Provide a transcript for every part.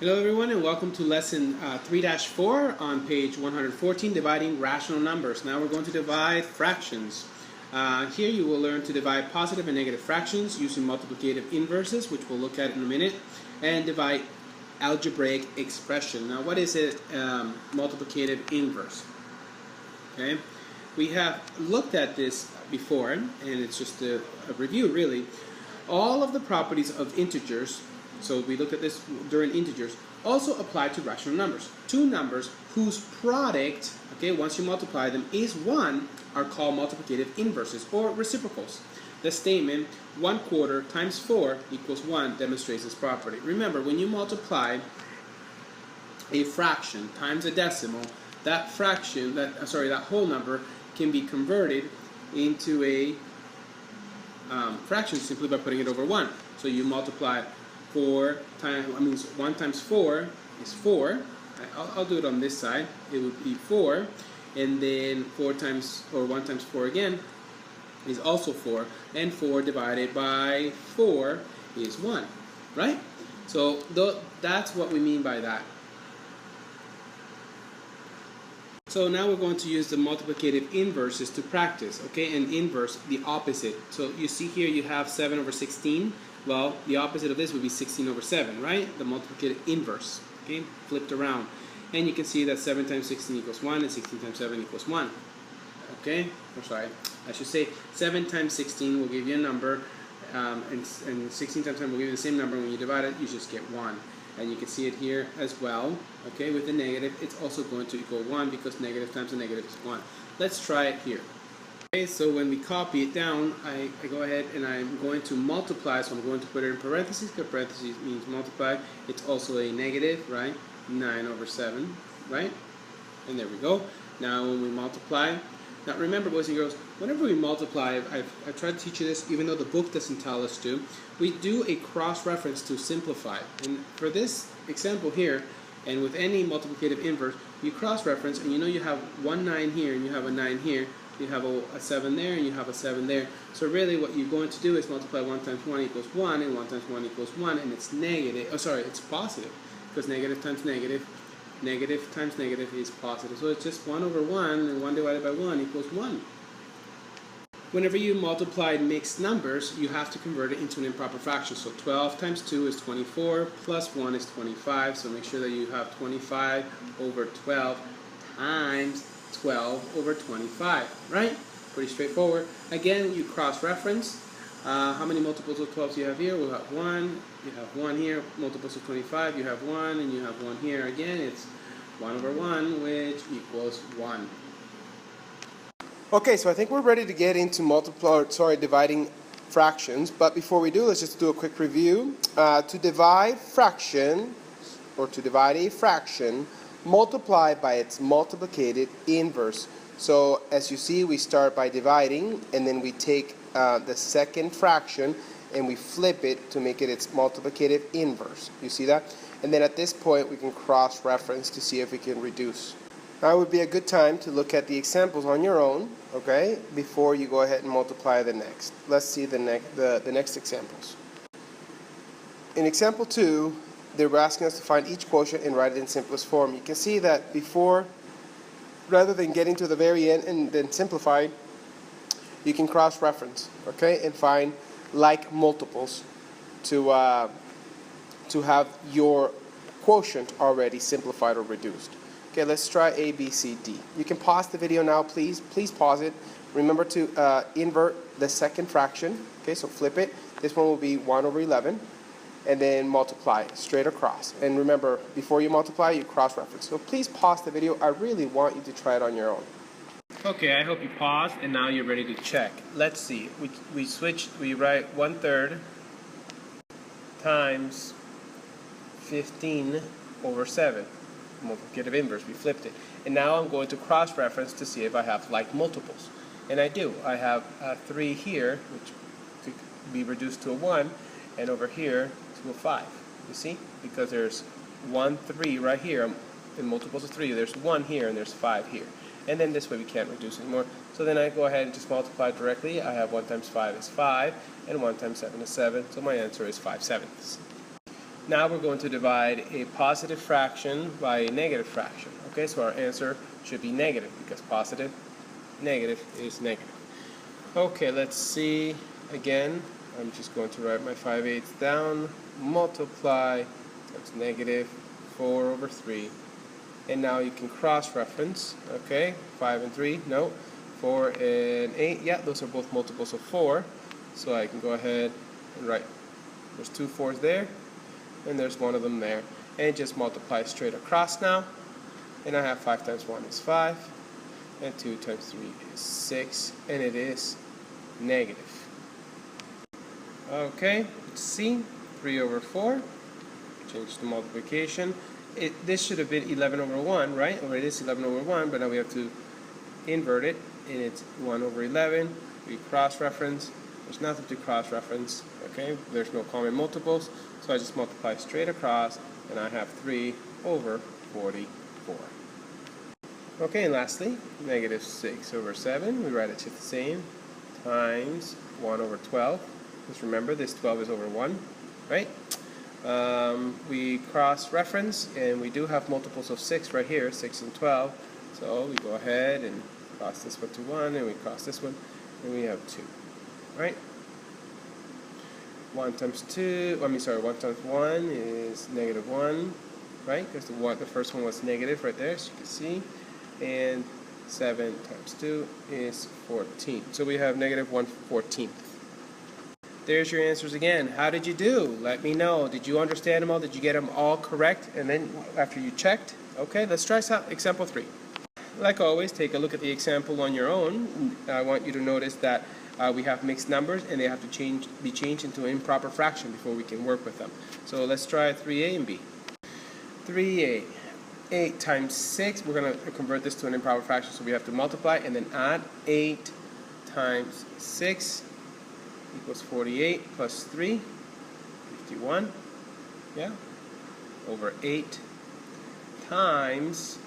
Hello everyone and welcome to lesson 3-4 on page 114, dividing rational numbers. Now we're going to divide fractions. Here you will learn to divide positive and negative fractions using multiplicative inverses, which we'll look at in a minute, and divide algebraic expression. Now what is a multiplicative inverse? Okay, we have looked at this before, and it's just a review really. All of the properties of integers, so we looked at this during integers, also apply to rational numbers. Two numbers whose product, okay, once you multiply them, is 1 are called multiplicative inverses or reciprocals. The statement 1/4 times 4 equals 1 demonstrates this property. Remember, when you multiply a fraction times a decimal, that fraction, that whole number can be converted into a fraction simply by putting it over 1. So you multiply 1 times 4 is 4. I'll do it on this side. It would be 4, and then 1 times 4 again is also 4, and 4 divided by 4 is 1, right? So that's what we mean by that. So now we're going to use the multiplicative inverses to practice, okay? And inverse, the opposite. So you see here you have 7 over 16. Well, the opposite of this would be 16 over 7, right? The multiplicative inverse, okay? Flipped around. And you can see that 7 times 16 equals 1, and 16 times 7 equals 1. Okay? Or sorry, I should say 7 times 16 will give you a number, and 16 times 7 will give you the same number. When you divide it, you just get 1. And you can see it here as well, okay? With the negative, it's also going to equal 1 because negative times a negative is 1. Let's try it here. Okay, so when we copy it down, I go ahead and I'm going to multiply, so I'm going to put it in parentheses, because parentheses means multiply. It's also a negative, right? 9 over 7, right? And there we go. Now when we multiply, now remember, boys and girls, whenever we multiply, I've tried to teach you this, even though the book doesn't tell us to, we do a cross-reference to simplify. And for this example here, and with any multiplicative inverse, you cross-reference, and you know you have 1 9 here, and you have a 9 here, you have a 7 there, and you have a 7 there. So really what you're going to do is multiply 1 times 1 equals 1, and 1 times 1 equals 1, and it's negative, it's positive, because negative times negative times negative is positive. So it's just 1 over 1, and 1 divided by 1 equals 1. Whenever you multiply mixed numbers, you have to convert it into an improper fraction. So 12 times 2 is 24, plus 1 is 25. So make sure that you have 25 over 12 times 12 over 25, right? Pretty straightforward. Again, you cross-reference. How many multiples of 12 do you have here? We'll have 1. You have 1 here. Multiples of 25, you have 1, and you have 1 here. Again, it's 1 over 1, which equals 1. Okay, so I think we're ready to get into dividing fractions. But before we do, let's just do a quick review. To divide a fraction, multiply by its multiplicative inverse. So as you see, we start by dividing, and then we take the second fraction and we flip it to make it its multiplicative inverse. You see that? And then at this point, we can cross-reference to see if we can reduce. Now would be a good time to look at the examples on your own, okay, before you go ahead and multiply the next. Let's see the next examples. In example 2, they were asking us to find each quotient and write it in simplest form. You can see that before, rather than getting to the very end and then simplify, you can cross-reference, okay, and find like multiples to have your quotient already simplified or reduced. Okay, let's try A, B, C, D. You can pause the video now, please. Please pause it. Remember to invert the second fraction. Okay, so flip it. This one will be 1 over 11. And then multiply straight across. And remember, before you multiply, you cross-reference. So please pause the video. I really want you to try it on your own. Okay, I hope you paused and now you're ready to check. Let's see. We write 1/3 times 15 over 7. Multiplicative inverse, we flipped it. And now I'm going to cross-reference to see if I have like multiples. And I do. I have 3 here, which could be reduced to a 1, and over here to a 5. You see? Because there's 1, 3 right here, in multiples of 3. There's 1 here, and there's 5 here. And then this way we can't reduce anymore. So then I go ahead and just multiply directly. I have 1 times 5 is 5, and 1 times 7 is 7. So my answer is 5/7. Now we're going to divide a positive fraction by a negative fraction. Okay, so our answer should be negative because positive, negative is negative. Okay, let's see again. I'm just going to write my 5/8 down. Multiply times negative 4 over 3. And now you can cross-reference. Okay, 5 and 3, no. 4 and 8, yeah, those are both multiples of 4. So I can go ahead and write, there's 2 4s there, and there's one of them there. And just multiply straight across now. And I have 5 times 1 is 5, and 2 times 3 is 6, and it is negative. Okay, let's see, 3 over 4, change the multiplication. This should have been 11 over 1, right? Or it is 11 over 1, but now we have to invert it, and it's 1 over 11. We cross-reference. There's nothing to cross-reference, okay? There's no common multiples, so I just multiply straight across, and I have 3 over 44. Okay, and lastly, negative 6 over 7. We write it just the same, times 1 over 12. Just remember, this 12 is over 1, right? We cross-reference, and we do have multiples of 6 right here, 6 and 12. So we go ahead and cross this one to 1, and we cross this one, and we have 2, right? 1 times 2, 1 times 1 is negative 1, right? Because the first one was negative right there, so you can see. And 7 times 2 is 14. So we have negative 1/14. There's your answers again. How did you do? Let me know. Did you understand them all? Did you get them all correct? And then after you checked, okay, let's try example 3. Like always, take a look at the example on your own. I want you to notice that we have mixed numbers, and they have to be changed into an improper fraction before we can work with them. So let's try 3a and b. 3a. 8 times 6, we're going to convert this to an improper fraction, so we have to multiply and then add. 8 times 6 equals 48 plus 3, 51, yeah, over 8 times,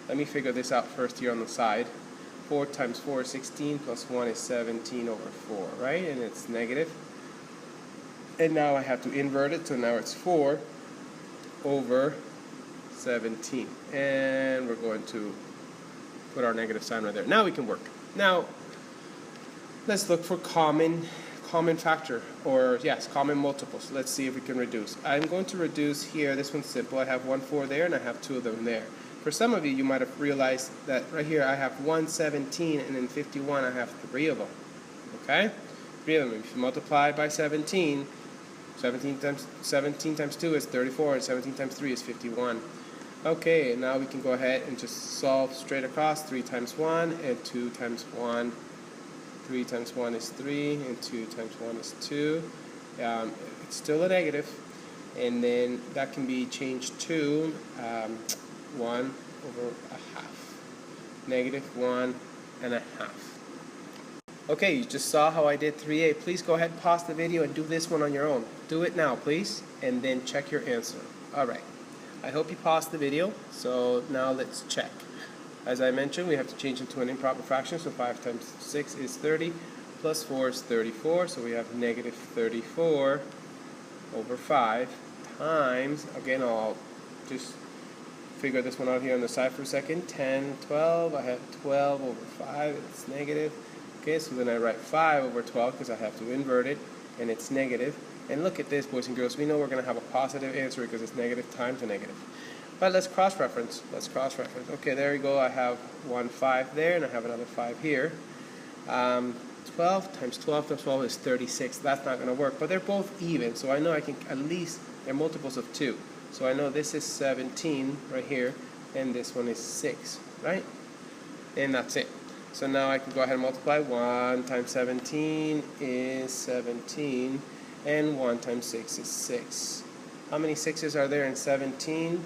let me figure this out first here on the side. 4 times 4 is 16, plus 1 is 17 over 4, right? And it's negative. And now I have to invert it, so now it's 4 over 17. And we're going to put our negative sign right there. Now we can work. Now, let's look for common factor, or yes, common multiples. Let's see if we can reduce. I'm going to reduce here. This one's simple. I have 1 4 there, and I have 2 of them there. For some of you, you might have realized that right here I have 1 17, and in 51 I have 3 of them. Okay? 3 of them. If you multiply by 17, 17 times 2 is 34, and 17 times 3 is 51. Okay, now we can go ahead and just solve straight across. 3 times 1 and 2 times 1. 3 times 1 is 3, and 2 times 1 is 2. It's still a negative, and then that can be changed to 1 over a half. Negative 1 and a half. Okay, you just saw how I did 3a. Please go ahead and pause the video and do this one on your own. Do it now, please, and then check your answer. Alright, I hope you paused the video, so now let's check. As I mentioned, we have to change into an improper fraction, so 5 times 6 is 30, plus 4 is 34, so we have negative 34 over 5 times, again, I'll just figure this one out here on the side for a second, 10, 12, I have 12 over 5, it's negative. Okay, so then I write 5 over 12 because I have to invert it, and it's negative. And look at this, boys and girls, we know we're going to have a positive answer because it's negative times a negative. But let's cross-reference. Okay, there you go. I have 1 5 there, and I have another 5 here. 12 times 12 times 12 is 36. That's not going to work, but they're both even, so I know I can at least, they're multiples of 2. So I know this is 17 right here, and this one is 6, right? And that's it. So now I can go ahead and multiply. 1 times 17 is 17, and 1 times 6 is 6. How many 6s are there in 17?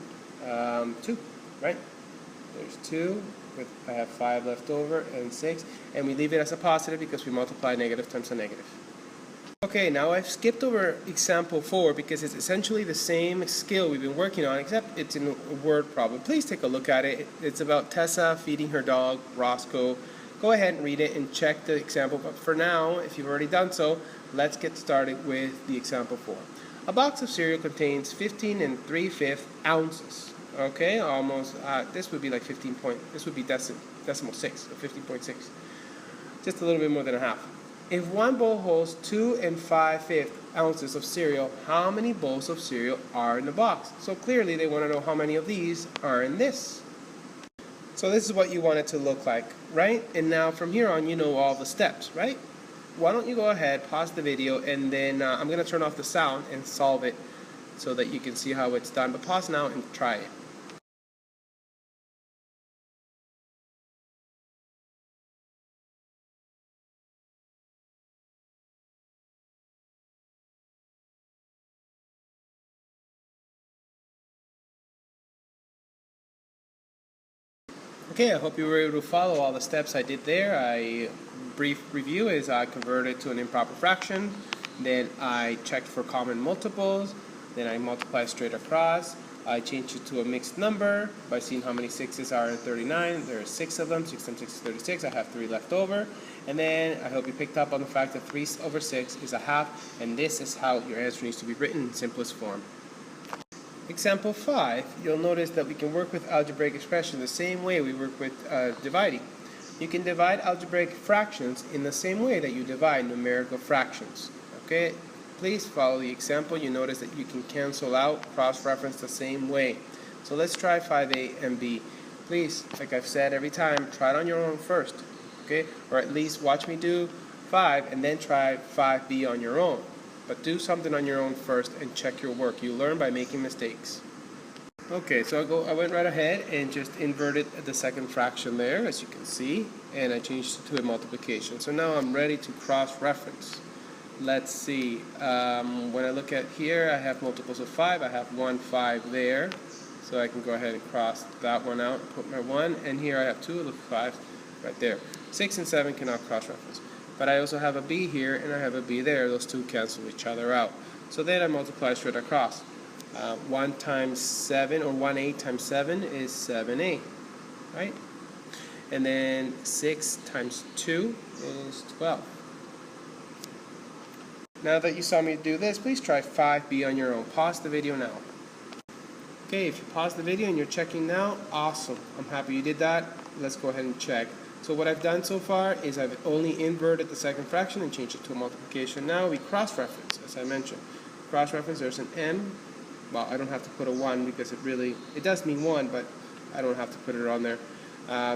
2, right? There's 2. I have 5 left over, and 6. And we leave it as a positive because we multiply negative times a negative. Okay, now I've skipped over example 4 because it's essentially the same skill we've been working on, except it's in a word problem. Please take a look at it. It's about Tessa feeding her dog, Roscoe. Go ahead and read it and check the example. But for now, if you've already done so, let's get started with the example 4. A box of cereal contains 15 and 3/5 ounces. Okay, almost, this would be like this would be decimal 6, so 15.6. Just a little bit more than a half. If one bowl holds 2 and 5/5 ounces of cereal, how many bowls of cereal are in the box? So clearly they want to know how many of these are in this. So this is what you want it to look like, right? And now from here on, you know all the steps, right? Why don't you go ahead, pause the video, and then I'm going to turn off the sound and solve it so that you can see how it's done. But pause now and try it. Okay, I hope you were able to follow all the steps I did there. Brief review is I converted to an improper fraction, then I checked for common multiples, then I multiplied straight across. I changed it to a mixed number by seeing how many 6's are in 39. There are 6 of them. 6 times 6 is 36. I have 3 left over. And then I hope you picked up on the fact that 3/6 is a half, and this is how your answer needs to be written in simplest form. Example 5, you'll notice that we can work with algebraic expressions the same way we work with dividing. You can divide algebraic fractions in the same way that you divide numerical fractions. Okay, please follow the example. You notice that you can cancel out, cross-reference the same way. So let's try 5a and b. Please, like I've said every time, try it on your own first. Okay, or at least watch me do 5 and then try 5b on your own. But do something on your own first and check your work. You learn by making mistakes. Okay, so I went right ahead and just inverted the second fraction there, as you can see, and I changed it to a multiplication. So now I'm ready to cross-reference. Let's see. When I look at here, I have multiples of 5. I have 1, 5 there. So I can go ahead and cross that one out, put my 1, and here I have 2 of the 5 right there. 6 and 7 cannot cross-reference. But I also have a b here and I have a b there. Those two cancel each other out. So then I multiply straight across. 1 times 7, or 1/8 times 7 is 7a, right? And then 6 times 2 is 12. Now that you saw me do this, please try 5b on your own. Pause the video now. Okay, if you pause the video and you're checking now, awesome. I'm happy you did that. Let's go ahead and check. So what I've done so far is I've only inverted the second fraction and changed it to a multiplication. Now we cross-reference, as I mentioned. Cross-reference, there's an m. Well, I don't have to put a 1 because it does mean 1, but I don't have to put it on there.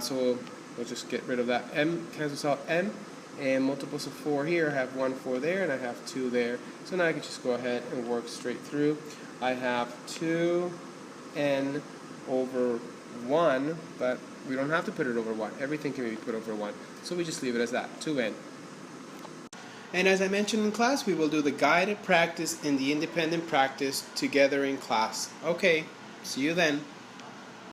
So we'll just get rid of that. M cancels out m, and multiples of 4 here. I have 1, 4 there, and I have 2 there. So now I can just go ahead and work straight through. I have 2n over 1, but we don't have to put it over 1. Everything can be put over 1. So we just leave it as that, 2n. And as I mentioned in class, we will do the guided practice and the independent practice together in class. Okay, see you then.